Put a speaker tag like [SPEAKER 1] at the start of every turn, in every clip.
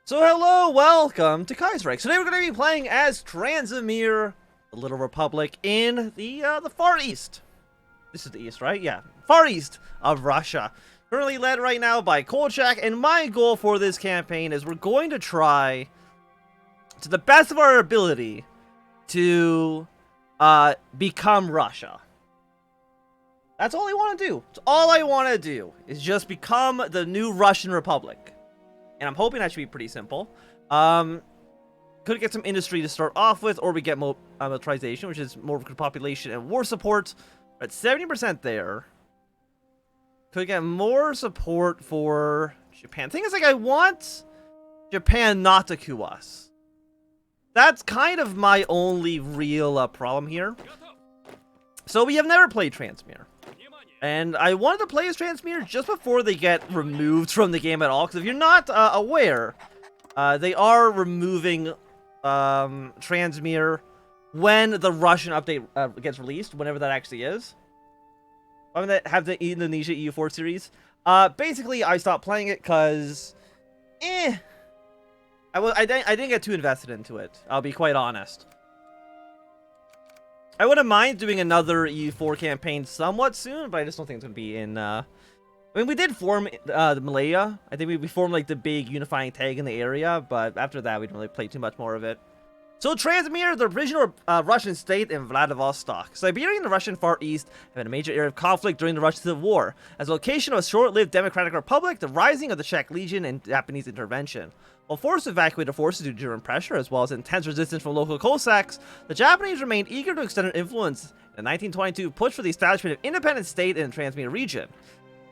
[SPEAKER 1] So hello, welcome to Kaiserreich. Today we're going to be playing as Transamur, the Little Republic in the Far East. This is the East, right? Yeah, Far East of Russia. Currently led right now by Kolchak, and my goal for this campaign is we're going to try, to the best of our ability, to become Russia. That's all I want to do. That's all I want to do is just become the new Russian Republic. And I'm hoping that should be pretty simple. Could get some industry to start off with, or we get militarization, which is more population and war support. We're at 70% there. Could get more support for Japan. Thing is, like, I want Japan not to coup us. That's kind of my only real problem here. So we have never played Transamur. And I wanted to play as Transamur just before they get removed from the game at all. Because if you're not aware, they are removing Transamur when the Russian update gets released, whenever that actually is. I'm going to have the Indonesia EU4 series. Basically, I stopped playing it because, I didn't get too invested into it. I'll be quite honest. I wouldn't mind doing another EU4 campaign somewhat soon, but I just don't think it's going to be in, I mean, we did form the Malaya. I think we formed, like, the big unifying tag in the area, but after that, we didn't really play too much more of it. So, Transamur, the original Russian state in Vladivostok. Siberia and the Russian Far East have been a major area of conflict during the Russian Civil War. As a location of a short-lived democratic republic, the rising of the Czech Legion and Japanese intervention. While forced to evacuate their forces due to German pressure, as well as intense resistance from local Cossacks, the Japanese remained eager to extend their influence in the 1922 push for the establishment of independent state in the Transamur region.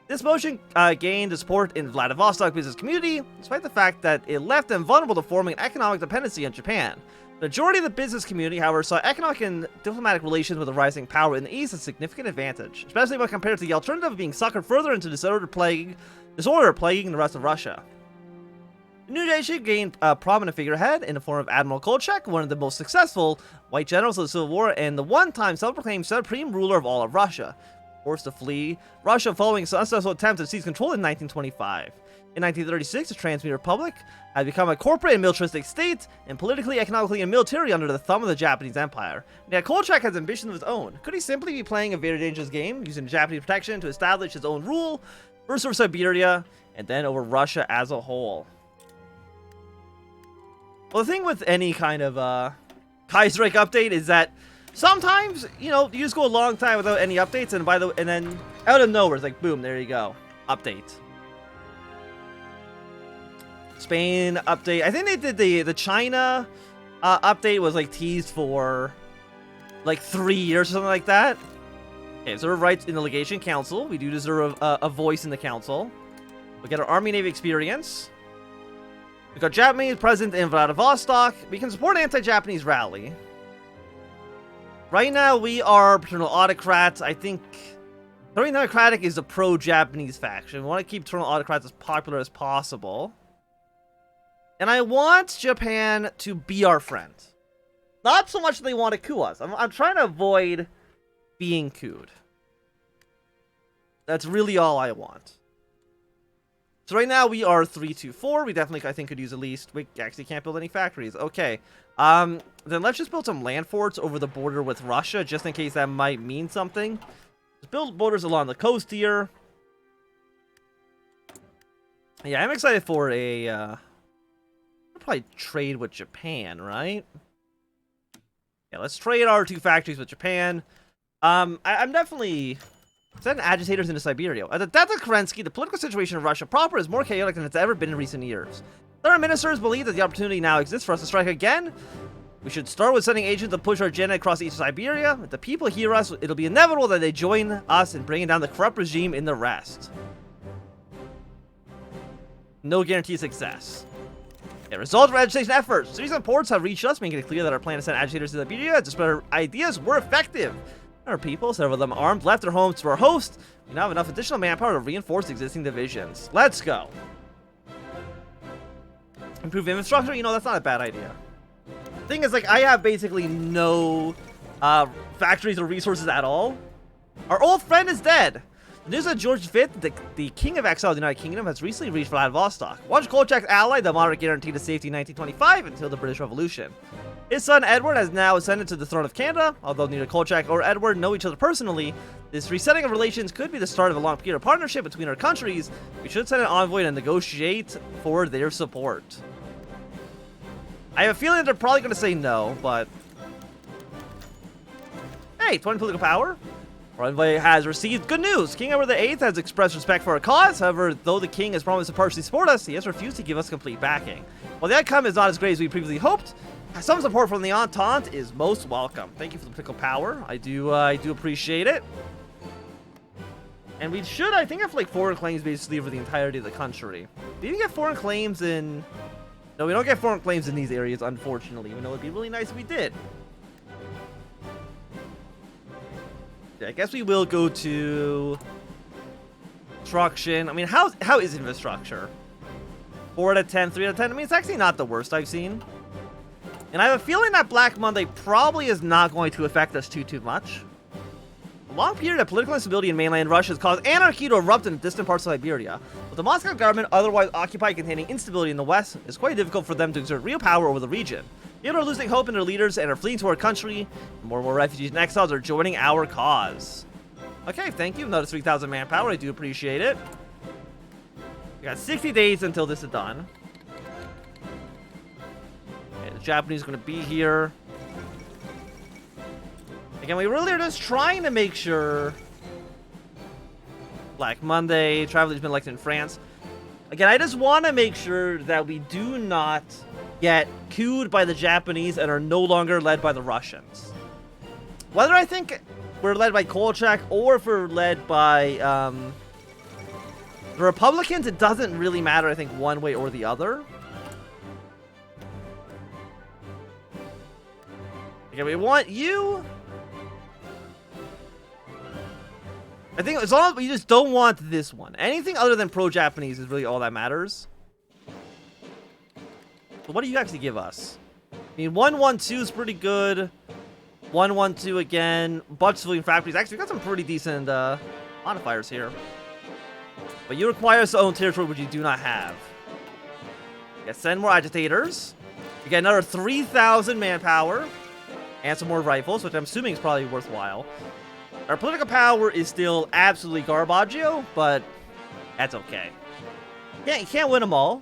[SPEAKER 1] This motion gained support in the Vladivostok business community, despite the fact that it left them vulnerable to forming an economic dependency on Japan. The majority of the business community, however, saw economic and diplomatic relations with a rising power in the East as a significant advantage, especially when compared to the alternative of being suckered further into disorder plaguing the rest of Russia. The new nation gained a prominent figurehead in the form of Admiral Kolchak, one of the most successful white generals of the Civil War and the one-time self-proclaimed supreme ruler of all of Russia. Forced to flee Russia following an unsuccessful attempt to seize control in 1925. In 1936, the Transamur Republic had become a corporate and militaristic state, and politically, economically, and militarily under the thumb of the Japanese Empire. Yet Kolchak has ambitions of his own. Could he simply be playing a very dangerous game, using Japanese protection to establish his own rule, first over Siberia, and then over Russia as a whole? Well, the thing with any kind of Kaiserreich update is that sometimes, you know, you just go a long time without any updates, and then out of nowhere, it's like, boom, there you go, update. Spain update. I think they did the China update was like teased for like 3 years or something like that. Okay, reserve rights in the legation council. We do deserve a voice in the council. We get our army navy experience. We got Japanese present in Vladivostok. We can support anti-Japanese rally. Right now, we are paternal autocrats. I think Paternal Democratic is the pro-Japanese faction. We want to keep paternal autocrats as popular as possible. And I want Japan to be our friend. Not so much that they want to coup us. I'm trying to avoid being couped. That's really all I want. So right now we are 324. We definitely, I think, could use at least. We actually can't build any factories. Okay. Then let's just build some land forts over the border with Russia, just in case that might mean something. Just build borders along the coast here. Yeah, I'm excited for a. I'll probably trade with Japan, right? Yeah, let's trade our 2 factories with Japan. I'm definitely. Send agitators into Siberia. At the death of Kerensky, the political situation in Russia proper is more chaotic than it's ever been in recent years. Our ministers believe that the opportunity now exists for us to strike again. We should start with sending agents to push our agenda across east of Siberia. If the people hear us, it'll be inevitable that they join us in bringing down the corrupt regime in the rest. No guarantee of success. A result of our agitation efforts. Cities and ports have reached us, making it clear that our plan to send agitators to Siberia to spread our ideas were effective. Our people, several of them armed, left their homes to our host. We now have enough additional manpower to reinforce existing divisions. Let's go. Improve infrastructure? You know, that's not a bad idea. The thing is, like, I have basically no factories or resources at all. Our old friend is dead. News that George V, the King of Exile of the United Kingdom, has recently reached Vladivostok. Once Kolchak's ally, the monarch guaranteed his safety in 1925 until the British Revolution. His son Edward has now ascended to the throne of Canada. Although neither Kolchak or Edward know each other personally, this resetting of relations could be the start of a long period of partnership between our countries. We should send an envoy and negotiate for their support. I have a feeling they're probably going to say no, but... Hey, 20 political power. Our envoy has received good news. King Edward VIII has expressed respect for our cause. However, though the king has promised to partially support us, he has refused to give us complete backing. While the outcome is not as great as we previously hoped, some support from the Entente is most welcome. Thank you for the political power. I do appreciate it. And we should, I think, have like foreign claims basically for the entirety of the country. Do you get foreign claims in... No, we don't get foreign claims in these areas, unfortunately, even though it'd be really nice if we did. I guess we will go to construction. I mean, how is infrastructure? 4 out of 10, 3 out of 10. I mean, it's actually not the worst I've seen. And I have a feeling that Black Monday probably is not going to affect us too much. A long period of political instability in mainland Russia has caused anarchy to erupt in distant parts of Siberia. With the Moscow government otherwise occupied containing instability in the west, it's quite difficult for them to exert real power over the region. People are losing hope in their leaders and are fleeing to our country. More and more refugees and exiles are joining our cause. Okay, thank you. Another 3,000 manpower. I do appreciate it. We got 60 days until this is done. Okay, the Japanese are going to be here. Again, we really are just trying to make sure... Black Monday, Traveler's been elected in France. Again, I just want to make sure that we do not get couped by the Japanese and are no longer led by the Russians. Whether I think we're led by Kolchak or if we're led by the Republicans, it doesn't really matter, I think, one way or the other. Okay, we want you... I think as long as we just don't want this one. Anything other than pro-Japanese is really all that matters. But what do you actually give us? I mean, 112 is pretty good. 112 again. Bunch of civilian factories. Actually, we got some pretty decent modifiers here. But you require us to own territory which you do not have. Yeah, send more agitators. We get another 3,000 manpower. And some more rifles, which I'm assuming is probably worthwhile. Our political power is still absolutely garbaggio, but that's okay. Yeah, you can't win them all.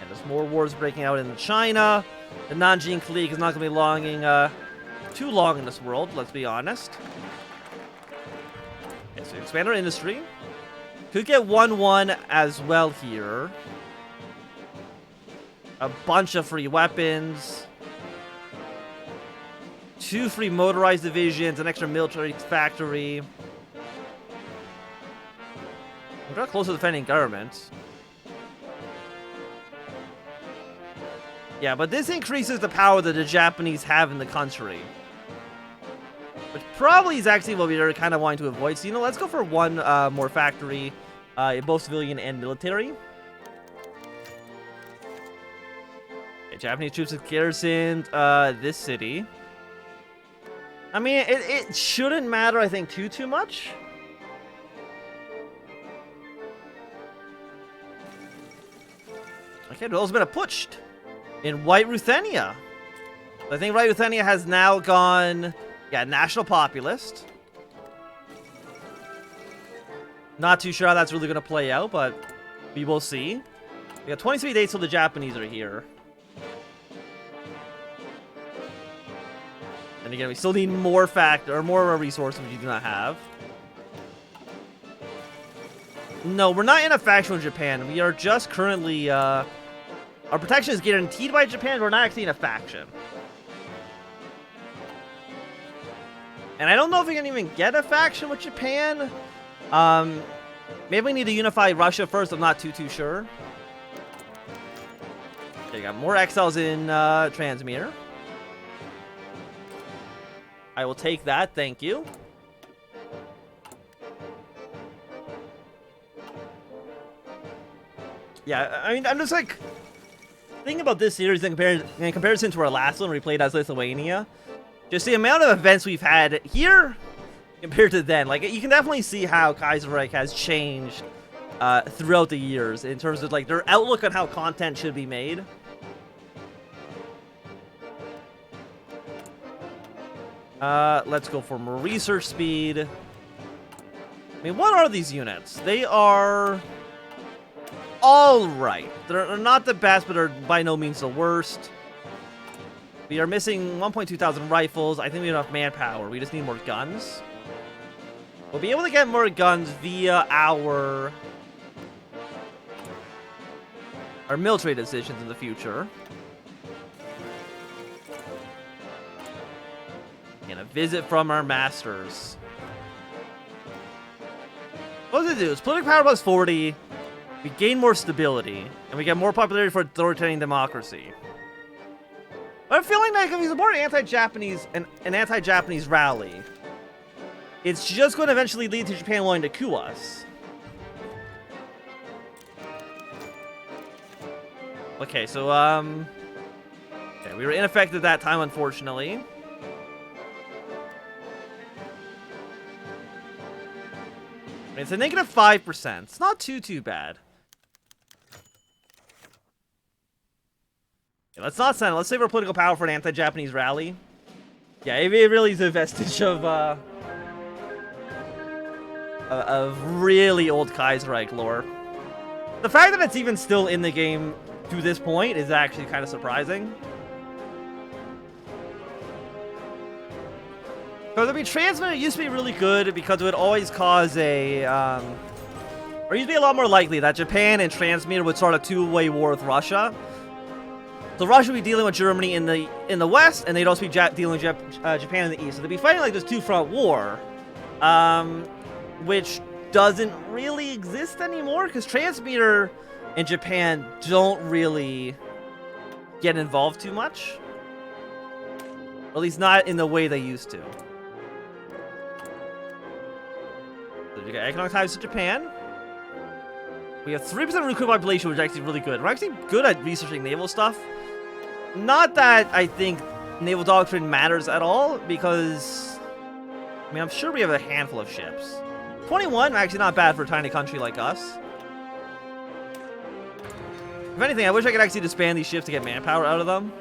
[SPEAKER 1] And there's more wars breaking out in China. The Nanjing clique is not going to be longing too long in this world, let's be honest. Okay, so expand our industry. Could get 1-1 as well here. A bunch of free weapons. 2 free motorized divisions. An extra military factory. We're not close to defending government. Yeah, but this increases the power that the Japanese have in the country. Which probably is actually what we are kind of wanting to avoid. So, you know, let's go for 1 more factory. Both civilian and military. Japanese troops have garrisoned this city. I mean, it shouldn't matter, I think, too much. Okay, there's been a putsch in White Ruthenia. I think White Ruthenia has now gone, yeah, national populist. Not too sure how that's really going to play out, but we will see. We got 23 days till the Japanese are here. And again, we still need more more resources which you do not have. No, we're not in a faction with Japan. We are just currently, our protection is guaranteed by Japan. We're not actually in a faction. And I don't know if we can even get a faction with Japan. Maybe we need to unify Russia first. I'm not too sure. Okay, got more exiles in Transamur. I will take that, thank you. Yeah, I mean, I'm just like thinking about this series in comparison to our last one where we played as Lithuania. Just the amount of events we've had here compared to then. Like, you can definitely see how Kaiserreich has changed throughout the years in terms of, like, their outlook on how content should be made. Let's go for more research speed. I mean, what are these units? They are all right. They're not the best, but they're by no means the worst. We are missing 1.2 thousand rifles. I think we have enough manpower. We just need more guns. We'll be able to get more guns via our military decisions in the future. And a visit from our masters. What does it do? It's political power plus 40. We gain more stability, and we get more popularity for authoritarian democracy. I'm feeling like if we support anti-Japanese an anti-Japanese rally, it's just going to eventually lead to Japan wanting to coup us. Okay, so okay, we were ineffective that time, unfortunately. It's a negative 5%. It's not too bad. Okay, let's not send it. Let's save our political power for an anti-Japanese rally. Yeah, it really is a vestige of really old Kaiserreich lore. The fact that it's even still in the game to this point is actually kind of surprising. Because, I mean, transmitter used to be really good because it would always cause a, or used to be a lot more likely that Japan and transmitter would start a two-way war with Russia. So Russia would be dealing with Germany in the west, and they'd also be dealing with Japan in the east. So they'd be fighting like this two-front war, which doesn't really exist anymore because transmitter and Japan don't really get involved too much. Or at least not in the way they used to. So you got economic ties to Japan. We have 3% recruit population, which is actually really good. We're actually good at researching naval stuff. Not that I think naval doctrine matters at all, because I mean, I'm sure we have a handful of ships. 21, actually not bad for a tiny country like us. If anything, I wish I could actually disband these ships to get manpower out of them.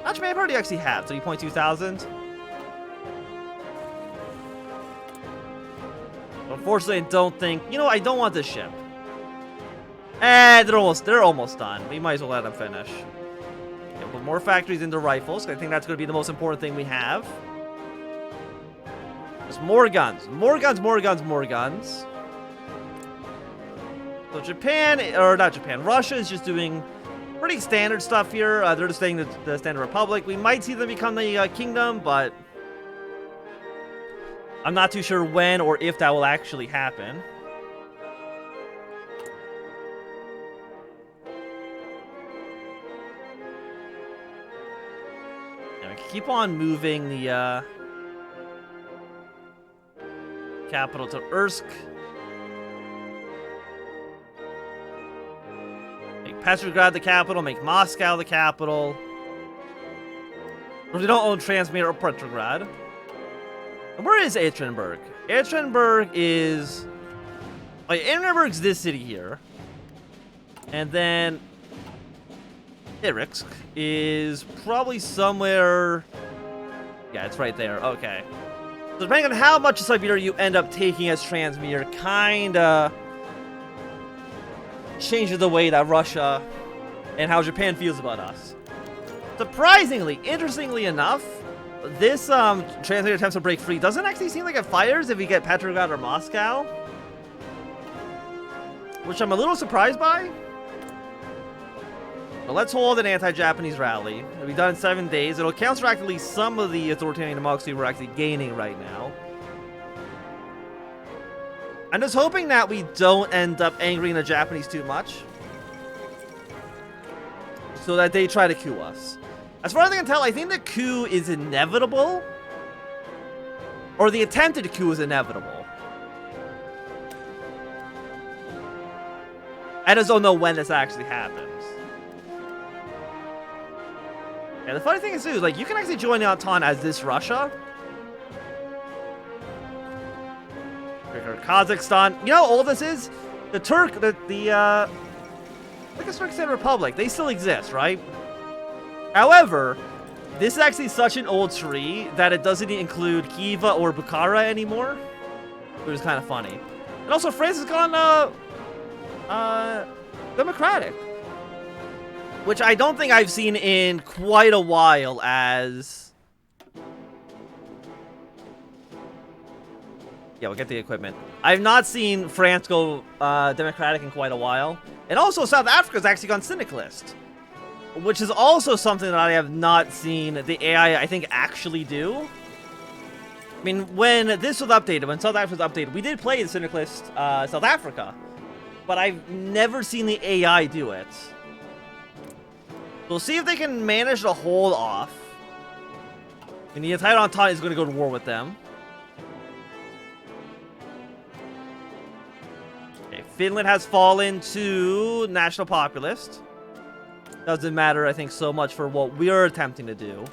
[SPEAKER 1] How much manpower do you actually have? 3.2 thousand? Unfortunately, I don't think... You know, I don't want this ship. They're almost done. We might as well let them finish. Okay, put more factories into rifles. I think that's going to be the most important thing we have. Just more guns. More guns, more guns, more guns. So Japan, or not Japan, Russia is just doing pretty standard stuff here. They're just staying the Standard Republic. We might see them become the kingdom, but I'm not too sure when or if that will actually happen. And we can keep on moving the capital to Ursk. Make Petrograd the capital, make Moscow the capital. We don't own Transmir or Petrograd. And where is Ekaterinburg? Ekaterinburg is... like, Ekaterinburg's this city here. And then... Irkutsk is probably somewhere... yeah, it's right there. Okay. So depending on how much of Siberia you end up taking as Transmir, kinda changes the way that Russia and how Japan feels about us. Surprisingly, interestingly enough, this Transmir attempts to break free doesn't actually seem like it fires if we get Petrograd or Moscow, which I'm a little surprised by. But let's hold an anti-Japanese rally. It'll be done in 7 days. It'll counteract at least some of the authoritarian democracy we're actually gaining right now. I'm just hoping that we don't end up angering the Japanese too much, so that they try to coup us. As far as I can tell, I think the coup is inevitable, or the attempted coup is inevitable. I just don't know when this actually happens. Yeah, the funny thing is, too, like, you can actually join the Entente as this Russia. Kazakhstan. You know how old this is? The Turkistan Republic, they still exist, right? However, this is actually such an old tree that it doesn't include Khiva or Bukhara anymore, which is kind of funny. And also, France has gone democratic, which I don't think I've seen in quite a while. Yeah, we'll get the equipment. I've not seen France go democratic in quite a while. And also, South Africa's actually gone syndicalist, which is also something that I have not seen the AI, I think, actually do. I mean, when this was updated, when South Africa was updated, we did play the syndicalist South Africa, but I've never seen the AI do it. We'll see if they can manage to hold off. And the entire Entente is going to go to war with them. Okay, Finland has fallen to National Populist. Doesn't matter, I think, so much for what we're attempting to do.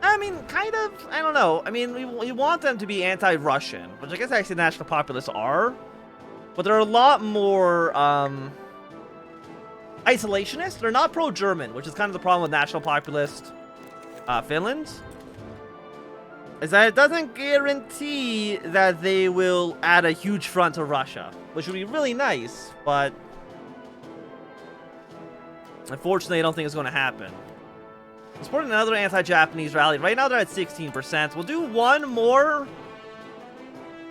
[SPEAKER 1] I mean, kind of, I don't know. I mean, we want them to be anti-Russian, which I guess actually National Populists are. But they're a lot more isolationist. They're not pro-German, which is kind of the problem with National Populist Finland. Is that it doesn't guarantee that they will add a huge front to Russia, which would be really nice, but unfortunately, I don't think it's going to happen. Supporting another anti-Japanese rally. Right now, they're at 16%. We'll do one more,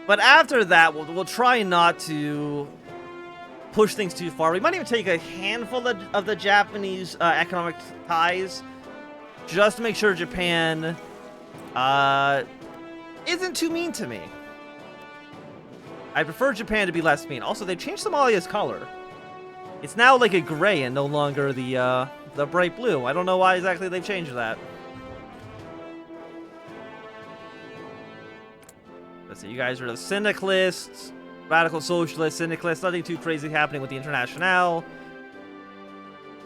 [SPEAKER 1] but after that, we'll try not to push things too far. We might even take a handful of the Japanese economic ties, just to make sure Japan isn't too mean to me. I prefer Japan to be less mean. Also, they've changed Somalia's color. It's now like a gray and no longer the bright blue. I don't know why exactly they've changed that. Let's see, you guys are the syndicalists, radical socialists, syndicalists. Nothing too crazy happening with the Internationale.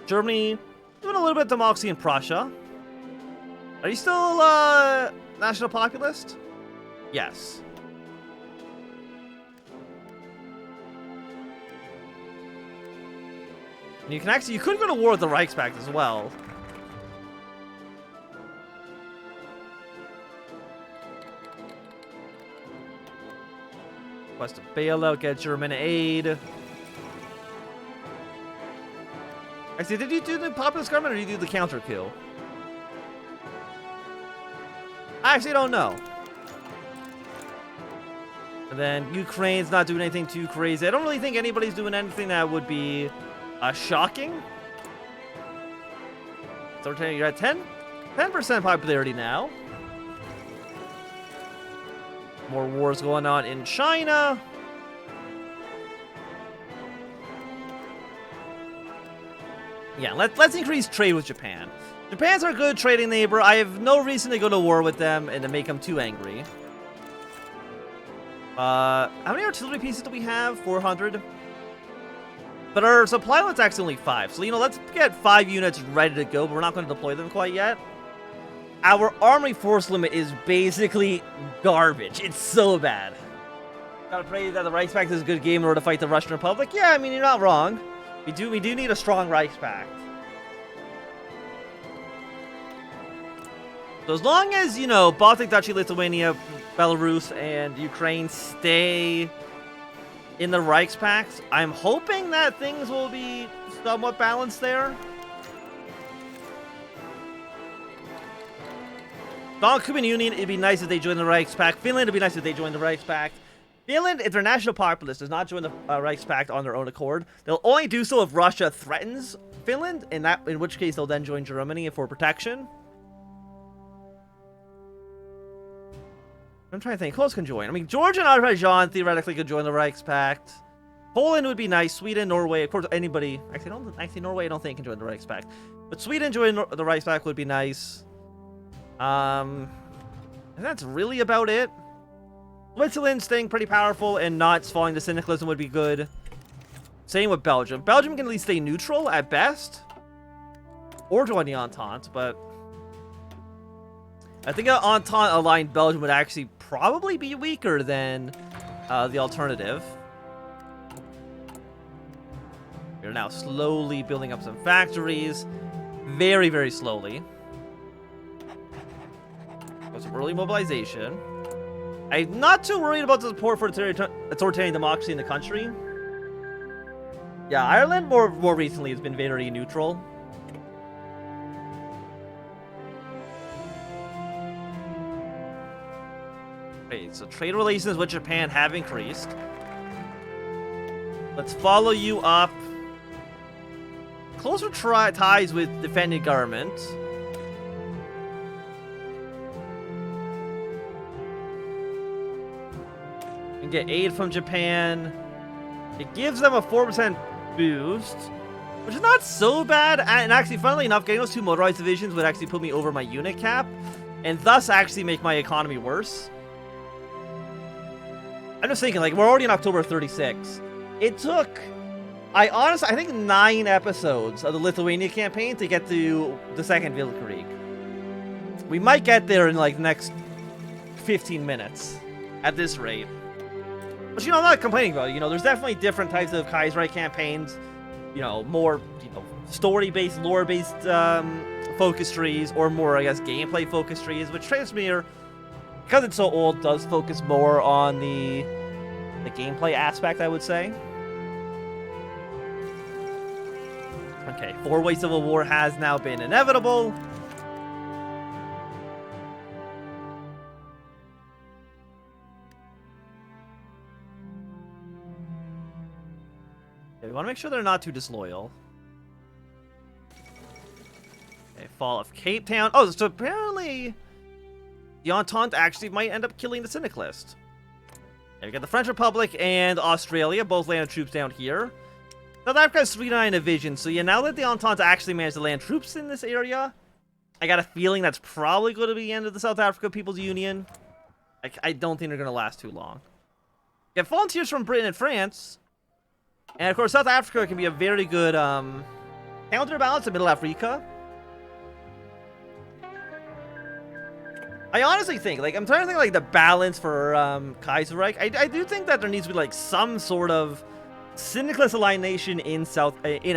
[SPEAKER 1] Germany doing a little bit of democracy in Prussia. Are you still National Populist? Yes. And you can actually, you could go to war with the Reichspakt as well. Request a bailout, get German aid. Actually, did you do the populist government or did you do the counter coup? I actually don't know. And then Ukraine's not doing anything too crazy. I don't really think anybody's doing anything that would be shocking. So you're at 10% popularity now. More wars going on in China. Yeah, let's increase trade with Japan. Japan's our good trading neighbor. I have no reason to go to war with them and to make them too angry. How many artillery pieces do we have? 400. But our supply limit's actually only 5. So, you know, let's get 5 units ready to go, but we're not going to deploy them quite yet. Our army force limit is basically garbage. It's so bad. Gotta pray that the Reichspakt is a good game in order to fight the Russian Republic. Yeah, I mean, you're not wrong. We do need a strong Reichspakt. So as long as, you know, Baltic, Duchy, Lithuania, Belarus, and Ukraine stay in the Reichspakt, I'm hoping that things will be somewhat balanced there. Cuban Union, it'd be nice if they join the Reichspakt. Finland, it'd be nice if they join the Reichspakt. Finland, if they're national populist, does not join the Reichspakt on their own accord. They'll only do so if Russia threatens Finland, in which case they'll then join Germany for protection. I'm trying to think. Who else can join? I mean, Georgia and Azerbaijan theoretically could join the Reichspakt. Poland would be nice. Sweden, Norway, of course, anybody. Actually, Norway I don't think can join the Reichspakt. But Sweden joining the Reichspakt would be nice. And that's really about it. Switzerland staying pretty powerful and not falling to syndicalism would be good. Same with Belgium. Belgium can at least stay neutral at best. or join the Entente, but I think an Entente-aligned Belgium would actually probably be weaker than the alternative. We're now slowly building up some factories. Very, very slowly. Got some early mobilization. I'm not too worried about the support for authoritarian democracy in the country. Yeah, Ireland more recently has been very neutral. Okay, so trade relations with Japan have increased. Let's follow you up. Closer ties with defending government. And get aid from Japan. It gives them a 4% boost, which is not so bad. And actually, funnily enough, getting those 2 motorized divisions would actually put me over my unit cap, and thus actually make my economy worse. I'm just thinking, like, we're already in October 36. It took, I think 9 episodes of the Lithuania campaign to get to the Second Weltkrieg. We might get there in, like, the next 15 minutes at this rate. But, you know, I'm not complaining about it. You know, there's definitely different types of Kaiserreich campaigns. You know, more, you know, story-based, lore-based focus trees, or more, I guess, gameplay-focus trees, which Transamur, because it's so old, does focus more on the gameplay aspect, I would say. Okay, 4-way civil war has now been inevitable. Okay, we want to make sure they're not too disloyal. Okay, fall of Cape Town. Oh, so apparently the Entente actually might end up killing the Syndicalist. Okay, we got the French Republic and Australia both landed troops down here. South Africa has 3-9 divisions, so yeah, now that the Entente actually managed to land troops in this area, I got a feeling that's probably going to be the end of the South Africa People's Union. I don't think they're going to last too long. You have volunteers from Britain and France, and of course South Africa can be a very good counterbalance to Middle Africa. I honestly think, like, I'm trying to think, like, the balance for Kaiserreich. I do think that there needs to be, like, some sort of Syndicalist aligned nation in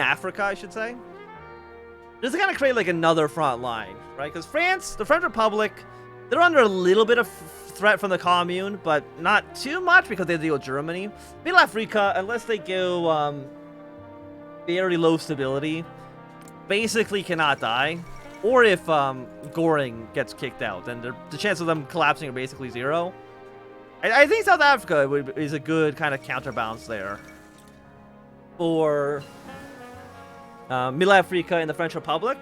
[SPEAKER 1] Africa, I should say. Just to kind of create, like, another front line, right? Because France, the French Republic, they're under a little bit of threat from the Commune, but not too much because they deal with Germany. Middle Africa, unless they go very low stability, basically cannot die. Or if Goring gets kicked out, then the chance of them collapsing are basically 0. I think South Africa is a good kind of counterbalance there for Middle Africa and the French Republic.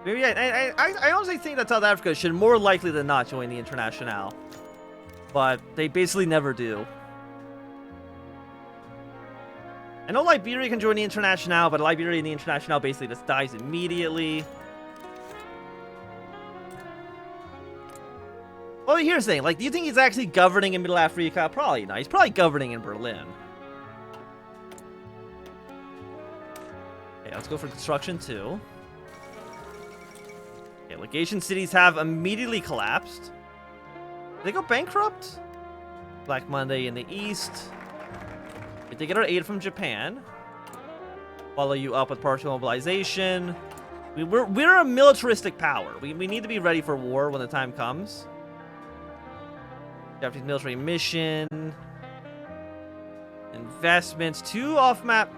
[SPEAKER 1] Maybe I honestly think that South Africa should more likely than not join the Internationale, but they basically never do. I know Liberia can join the Internationale, but Liberia in the Internationale basically just dies immediately. Well, here's the thing. Like, do you think he's actually governing in Middle Africa? Probably not. He's probably governing in Berlin. Okay, let's go for construction 2. Okay, legation cities have immediately collapsed. Did they go bankrupt? Black Monday in the east. Did they get our aid from Japan? Follow you up with partial mobilization. We're a militaristic power. We need to be ready for war when the time comes. Japanese military mission. Investments. 2 off-map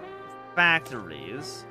[SPEAKER 1] factories.